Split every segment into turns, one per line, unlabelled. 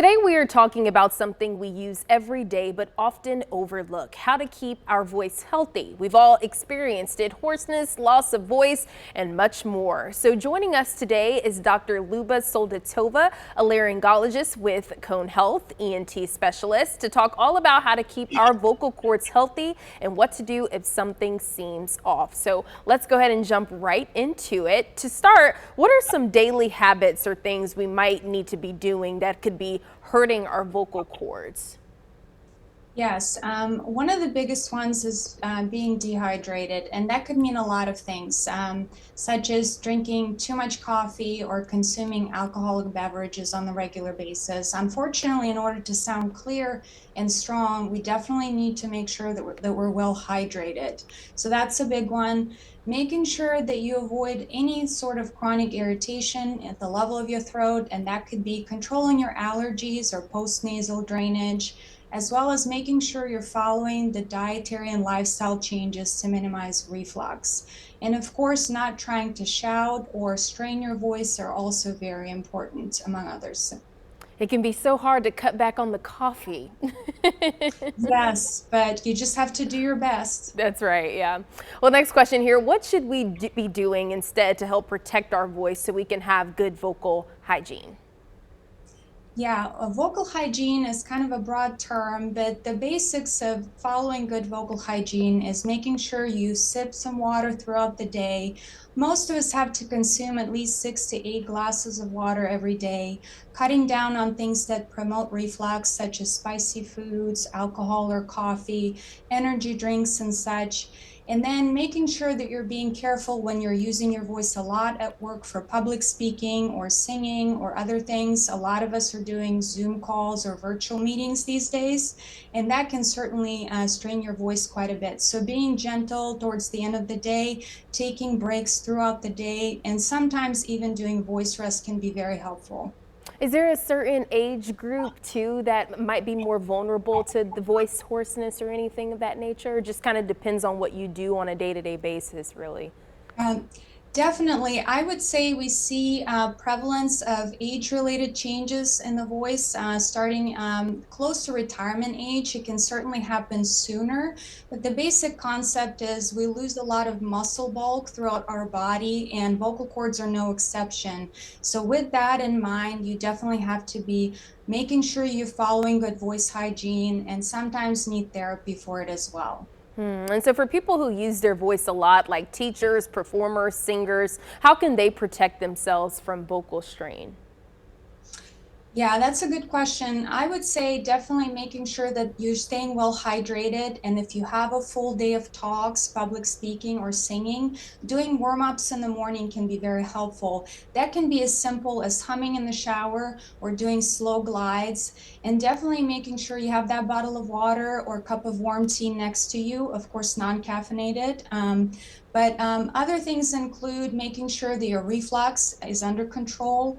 Today we are talking about something we use every day but often overlook: how to keep our voice healthy. We've all experienced it: hoarseness, loss of voice, and much more. So joining us today is Dr. Soldatova, a laryngologist with Cone Health, ENT specialist, to talk all about how to keep our vocal cords healthy and what to do if something seems off. So let's go ahead and jump right into it. To start, what are some daily habits or things we might need to be doing that could be hurting our vocal cords?
Yes, one of the biggest ones is being dehydrated, and that could mean a lot of things, such as drinking too much coffee or consuming alcoholic beverages on the regular basis. Unfortunately, in order to sound clear and strong, we definitely need to make sure that we're well hydrated. So that's a big one. Making sure that you avoid any sort of chronic irritation at the level of your throat, and that could be controlling your allergies or postnasal drainage, as well as making sure you're following the dietary and lifestyle changes to minimize reflux. And of course, not trying to shout or strain your voice are also very important, among others.
It can be so hard to cut back on the coffee.
Yes, but you just have to do your best.
That's right, yeah. Well, next question here. What should we be doing instead to help protect our voice so we can have good vocal hygiene?
Yeah, vocal hygiene is kind of a broad term, but the basics of following good vocal hygiene is making sure you sip some water throughout the day. Most of us have to consume at least 6 to 8 glasses of water every day, cutting down on things that promote reflux, such as spicy foods, alcohol or coffee, energy drinks, and such. And then making sure that you're being careful when you're using your voice a lot at work for public speaking or singing or other things. A lot of us are doing Zoom calls or virtual meetings these days, and that can certainly strain your voice quite a bit. So being gentle towards the end of the day, taking breaks throughout the day, and sometimes even doing voice rest can be very helpful.
Is there a certain age group too that might be more vulnerable to the voice hoarseness or anything of that nature? It just kind of depends on what you do on a day-to-day basis, really.
Um, Definitely. I would say we see prevalence of age-related changes in the voice starting close to retirement age. It can certainly happen sooner, but the basic concept is we lose a lot of muscle bulk throughout our body, and vocal cords are no exception. So with that in mind, you definitely have to be making sure you're following good voice hygiene and sometimes need therapy for it as well.
And so for people who use their voice a lot, like teachers, performers, singers, how can they protect themselves from vocal strain?
Yeah, that's a good question. I would say definitely making sure that you're staying well hydrated. And if you have a full day of talks, public speaking, or singing, doing warm ups in the morning can be very helpful. That can be as simple as humming in the shower or doing slow glides. And definitely making sure you have that bottle of water or cup of warm tea next to you, of course, non caffeinated. But other things include making sure that your reflux is under control.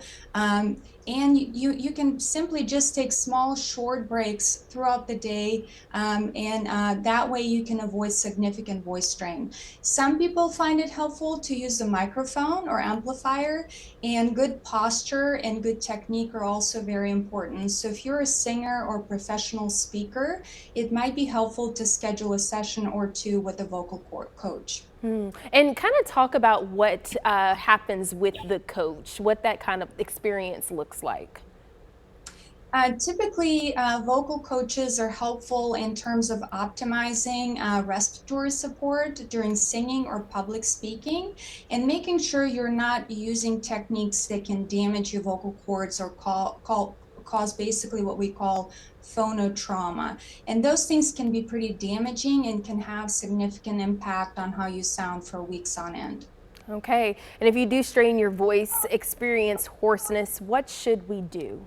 And you can simply just take small, short breaks throughout the day, and that way you can avoid significant voice strain. Some people find it helpful to use a microphone or amplifier, and good posture and good technique are also very important. So if you're a singer or professional speaker, it might be helpful to schedule a session or two with a vocal coach.
And kind of talk about what happens with the coach, what that kind of experience looks like.
Typically, vocal coaches are helpful in terms of optimizing respiratory support during singing or public speaking, and making sure you're not using techniques that can damage your vocal cords or cause basically what we call phonotrauma. And those things can be pretty damaging and can have significant impact on how you sound for weeks on end.
Okay. And if you do strain your voice, experience hoarseness, what should we do?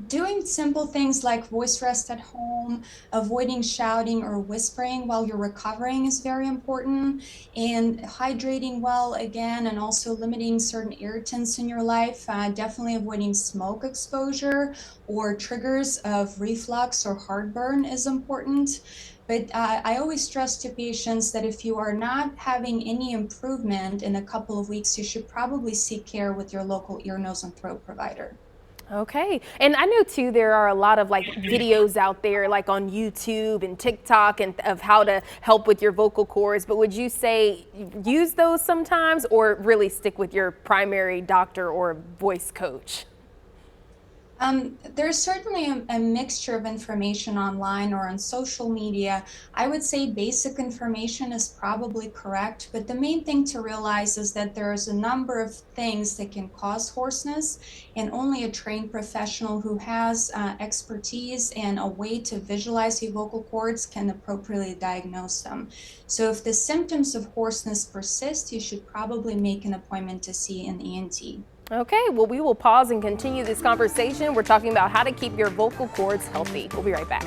Doing simple things like voice rest at home, avoiding shouting or whispering while you're recovering is very important, and hydrating well again, and also limiting certain irritants in your life. Definitely avoiding smoke exposure or triggers of reflux or heartburn is important. But I always stress to patients that if you are not having any improvement in a couple of weeks, you should probably seek care with your local ear, nose, and throat provider.
Okay. And I know too, there are a lot of like videos out there, like on YouTube and TikTok, and of how to help with your vocal cords. But would you say use those sometimes, or really stick with your primary doctor or voice coach?
There's certainly a mixture of information online or on social media. I would say basic information is probably correct, but the main thing to realize is that there's a number of things that can cause hoarseness, and only a trained professional who has expertise and a way to visualize your vocal cords can appropriately diagnose them. So if the symptoms of hoarseness persist, you should probably make an appointment to see an ENT.
Okay, well, we will pause and continue this conversation. We're talking about how to keep your vocal cords healthy. We'll be right back.